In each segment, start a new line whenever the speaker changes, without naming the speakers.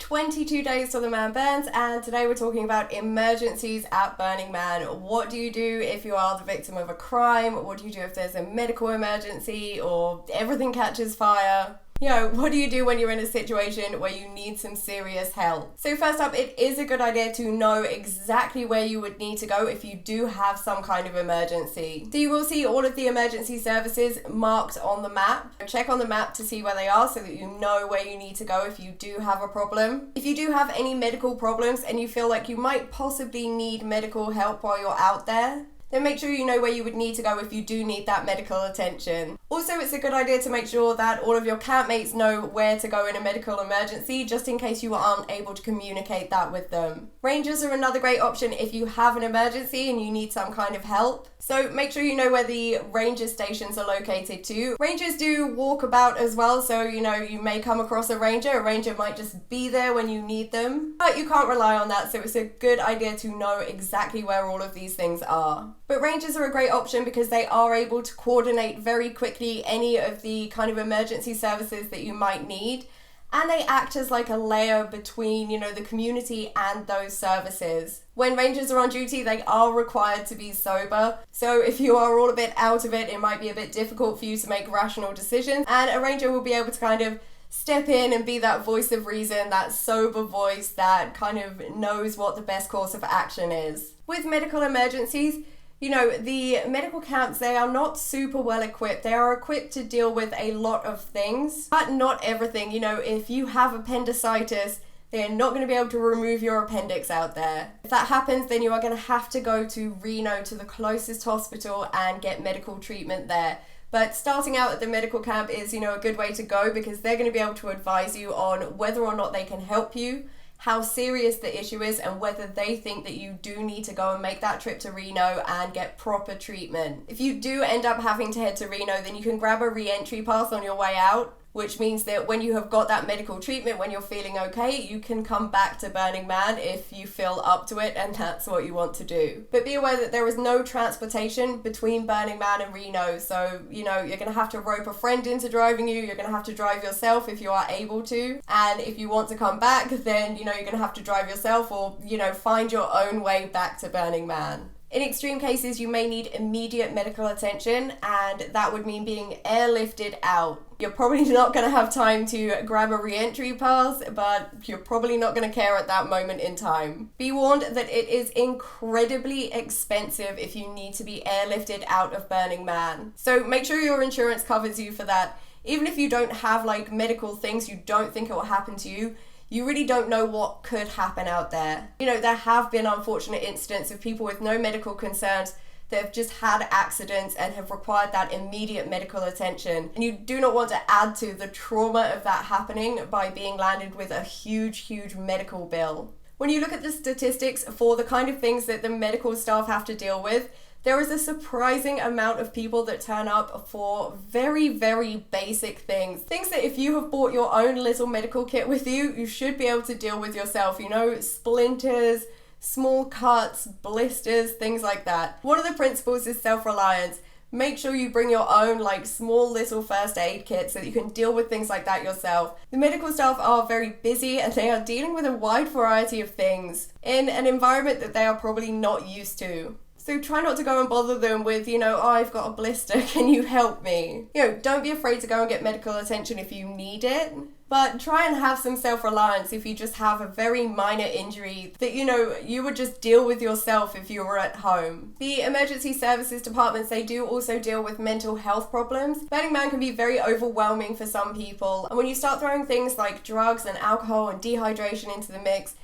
22 days till the man burns, and today we're talking about emergencies at Burning Man. What do you do if you are the victim of a crime? What do you do if there's a medical emergency or everything catches fire? You know, what do you do when you're in a situation where you need some serious help? So first up, it is a good idea to know exactly where you would need to go if you do have some kind of emergency. So you will see all of the emergency services marked on the map. Check on the map to see where they are so that you know where you need to go if you do have a problem. If you do have any medical problems and you feel like you might possibly need medical help while you're out there, then make sure you know where you would need to go if you do need that medical attention. Also, it's a good idea to make sure that all of your campmates know where to go in a medical emergency, just in case you aren't able to communicate that with them. Rangers are another great option if you have an emergency and you need some kind of help. So make sure you know where the ranger stations are located too. Rangers do walk about as well, so you may come across a ranger. A ranger might just be there when you need them, but you can't rely on that, so it's a good idea to know exactly where all of these things are. But rangers are a great option because they are able to coordinate very quickly any of the kind of emergency services that you might need. And they act as like a layer between, the community and those services. When rangers are on duty, they are required to be sober. So if you are all a bit out of it, it might be a bit difficult for you to make rational decisions. And a ranger will be able to kind of step in and be that voice of reason, that sober voice that kind of knows what the best course of action is. With medical emergencies, the medical camps, they are not super well equipped. They are equipped to deal with a lot of things, but not everything. If you have appendicitis, they're not going to be able to remove your appendix out there. If that happens, then you are going to have to go to Reno, to the closest hospital, and get medical treatment there. But starting out at the medical camp is, a good way to go because they're going to be able to advise you on whether or not they can help you, how serious the issue is, and whether they think that you do need to go and make that trip to Reno and get proper treatment. If you do end up having to head to Reno, then you can grab a re-entry pass on your way out, which means that when you have got that medical treatment, when you're feeling okay, you can come back to Burning Man if you feel up to it and that's what you want to do. But be aware that there is no transportation between Burning Man and Reno, so you're going to have to rope a friend into driving you, you're going to have to drive yourself if you are able to, and if you want to come back, then you're going to have to drive yourself or find your own way back to Burning Man. In extreme cases, you may need immediate medical attention, and that would mean being airlifted out. You're probably not going to have time to grab a re-entry pass, but you're probably not going to care at that moment in time. Be warned that it is incredibly expensive if you need to be airlifted out of Burning Man. So make sure your insurance covers you for that. Even if you don't have medical things, you don't think it will happen to you, you really don't know what could happen out there. There have been unfortunate incidents of people with no medical concerns that have just had accidents and have required that immediate medical attention. And you do not want to add to the trauma of that happening by being landed with a huge, huge medical bill. When you look at the statistics for the kind of things that the medical staff have to deal with, there is a surprising amount of people that turn up for very, very basic things. Things that if you have bought your own little medical kit with you, you should be able to deal with yourself. Splinters, small cuts, blisters, things like that. One of the principles is self-reliance. Make sure you bring your own small little first aid kit so that you can deal with things like that yourself. The medical staff are very busy and they are dealing with a wide variety of things in an environment that they are probably not used to. So try not to go and bother them with, I've got a blister, can you help me? Don't be afraid to go and get medical attention if you need it, but try and have some self-reliance if you just have a very minor injury that, you would just deal with yourself if you were at home. The emergency services departments, they do also deal with mental health problems. Burning Man can be very overwhelming for some people, and when you start throwing things like drugs and alcohol and dehydration into the mix,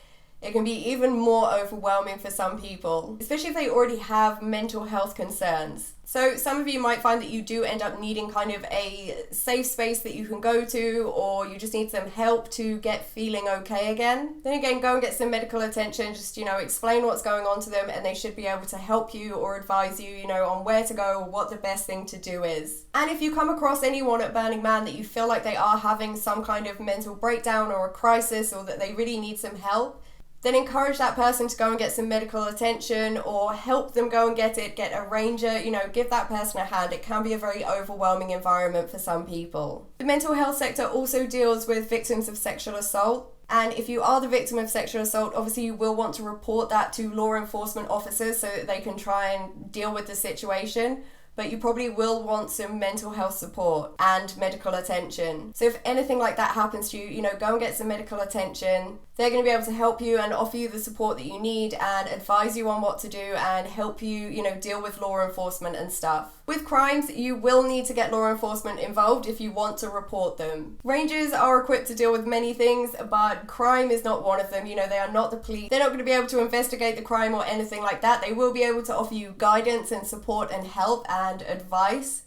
it can be even more overwhelming for some people, especially if they already have mental health concerns. So some of you might find that you do end up needing kind of a safe space that you can go to, or you just need some help to get feeling okay again. Then again, go and get some medical attention, just, explain what's going on to them, and they should be able to help you or advise you, on where to go or what the best thing to do is. And if you come across anyone at Burning Man that you feel like they are having some kind of mental breakdown or a crisis, or that they really need some help, then encourage that person to go and get some medical attention or help them go and get a ranger, give that person a hand. It can be a very overwhelming environment for some people. The mental health sector also deals with victims of sexual assault. And if you are the victim of sexual assault, obviously you will want to report that to law enforcement officers so that they can try and deal with the situation. But you probably will want some mental health support and medical attention. So if anything like that happens to you, go and get some medical attention. They're going to be able to help you and offer you the support that you need and advise you on what to do and help you, deal with law enforcement and stuff. With crimes, you will need to get law enforcement involved if you want to report them. Rangers are equipped to deal with many things, but crime is not one of them. They are not the police. They're not going to be able to investigate the crime or anything like that. They will be able to offer you guidance and support and help and advice.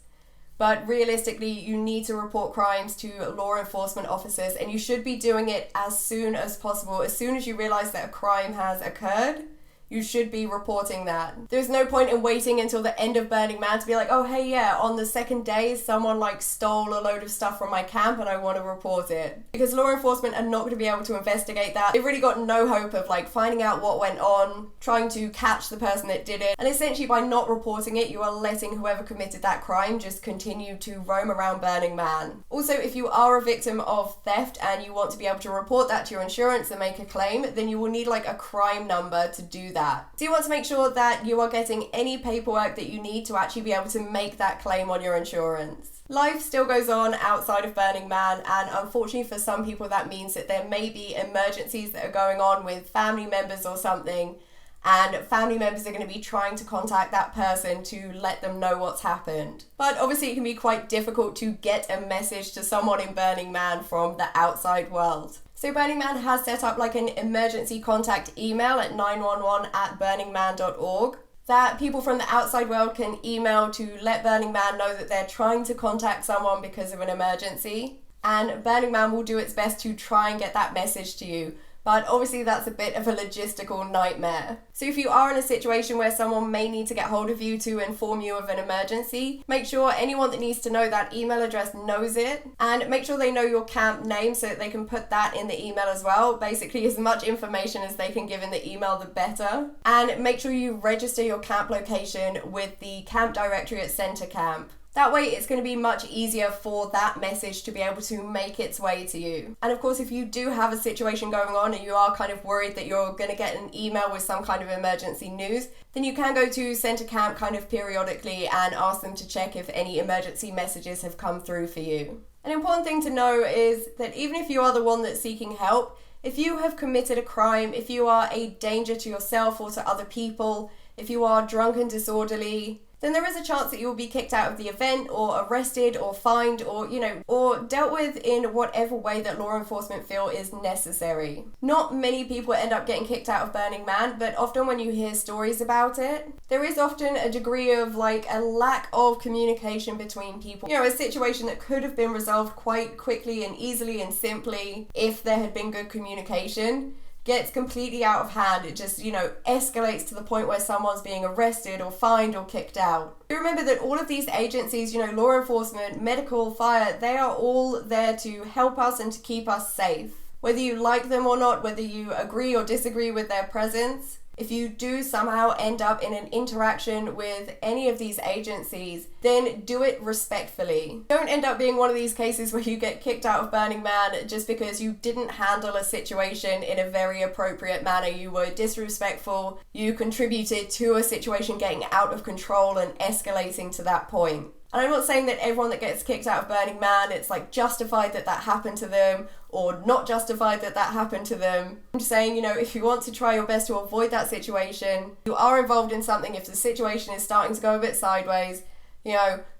But realistically, you need to report crimes to law enforcement officers, and you should be doing it as soon as possible. As soon as you realize that a crime has occurred, you should be reporting that. There's no point in waiting until the end of Burning Man to be like, oh, hey, yeah, on the second day, someone stole a load of stuff from my camp and I want to report it. Because law enforcement are not going to be able to investigate that. They've really got no hope of finding out what went on, trying to catch the person that did it. And essentially by not reporting it, you are letting whoever committed that crime just continue to roam around Burning Man. Also, if you are a victim of theft and you want to be able to report that to your insurance and make a claim, then you will need a crime number to do that. So you want to make sure that you are getting any paperwork that you need to actually be able to make that claim on your insurance. Life still goes on outside of Burning Man, and unfortunately for some people that means that there may be emergencies that are going on with family members or something, and family members are going to be trying to contact that person to let them know what's happened. But obviously it can be quite difficult to get a message to someone in Burning Man from the outside world. So Burning Man has set up an emergency contact email at 911@burningman.org that people from the outside world can email to let Burning Man know that they're trying to contact someone because of an emergency. And Burning Man will do its best to try and get that message to you. But obviously that's a bit of a logistical nightmare. So if you are in a situation where someone may need to get hold of you to inform you of an emergency, make sure anyone that needs to know that email address knows it, and make sure they know your camp name so that they can put that in the email as well. Basically, as much information as they can give in the email, the better. And make sure you register your camp location with the camp directory at Center Camp. That way it's going to be much easier for that message to be able to make its way to you. And of course, if you do have a situation going on and you are kind of worried that you're going to get an email with some kind of emergency news, then you can go to Center Camp kind of periodically and ask them to check if any emergency messages have come through for you. An important thing to know is that even if you are the one that's seeking help, if you have committed a crime, if you are a danger to yourself or to other people, if you are drunk and disorderly, then there is a chance that you will be kicked out of the event or arrested or fined or, or dealt with in whatever way that law enforcement feel is necessary. Not many people end up getting kicked out of Burning Man, but often when you hear stories about it, there is often a degree of a lack of communication between people. A situation that could have been resolved quite quickly and easily and simply if there had been good communication, gets completely out of hand. It just, escalates to the point where someone's being arrested or fined or kicked out. You remember that all of these agencies, law enforcement, medical, fire, they are all there to help us and to keep us safe. Whether you like them or not, whether you agree or disagree with their presence, if you do somehow end up in an interaction with any of these agencies, then do it respectfully. Don't end up being one of these cases where you get kicked out of Burning Man just because you didn't handle a situation in a very appropriate manner. You were disrespectful, you contributed to a situation getting out of control and escalating to that point. And I'm not saying that everyone that gets kicked out of Burning Man, it's justified that that happened to them or not justified that that happened to them. I'm just saying, if you want to try your best to avoid that situation, you are involved in something, if the situation is starting to go a bit sideways,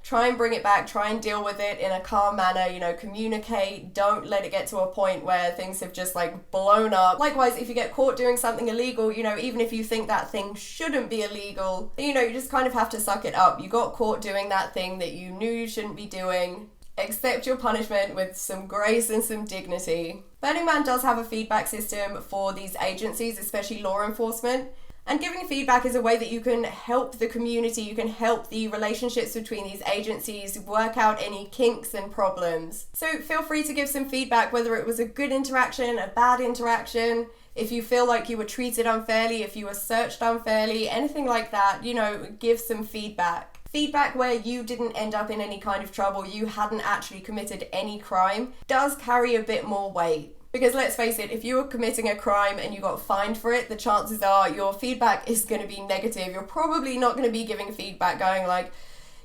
try and bring it back, try and deal with it in a calm manner, communicate, don't let it get to a point where things have just blown up. Likewise, if you get caught doing something illegal, even if you think that thing shouldn't be illegal, you just kind of have to suck it up. You got caught doing that thing that you knew you shouldn't be doing. Accept your punishment with some grace and some dignity. Burning Man does have a feedback system for these agencies, especially law enforcement. And giving feedback is a way that you can help the community, you can help the relationships between these agencies work out any kinks and problems. So feel free to give some feedback, whether it was a good interaction, a bad interaction, if you feel like you were treated unfairly, if you were searched unfairly, anything like that, give some feedback. Feedback where you didn't end up in any kind of trouble, you hadn't actually committed any crime, does carry a bit more weight. Because let's face it, if you were committing a crime and you got fined for it, the chances are your feedback is going to be negative. You're probably not going to be giving feedback going like,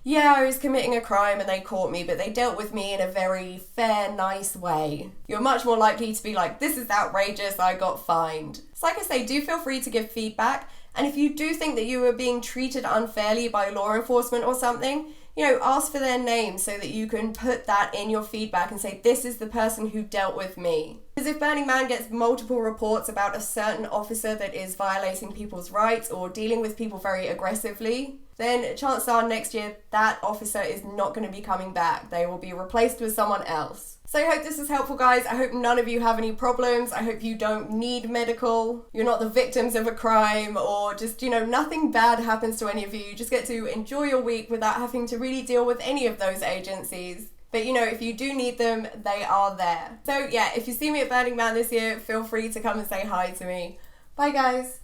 yeah, I was committing a crime and they caught me, but they dealt with me in a very fair, nice way. You're much more likely to be like, this is outrageous, I got fined. So like I say, do feel free to give feedback. And if you do think that you were being treated unfairly by law enforcement or something, ask for their name so that you can put that in your feedback and say, this is the person who dealt with me. Because if Burning Man gets multiple reports about a certain officer that is violating people's rights or dealing with people very aggressively, then chances are next year that officer is not going to be coming back. They will be replaced with someone else. So I hope this is helpful, guys. I hope none of you have any problems. I hope you don't need medical. You're not the victims of a crime or just, nothing bad happens to any of you. You just get to enjoy your week without having to really deal with any of those agencies. But if you do need them, they are there. So yeah, if you see me at Burning Man this year, feel free to come and say hi to me. Bye, guys.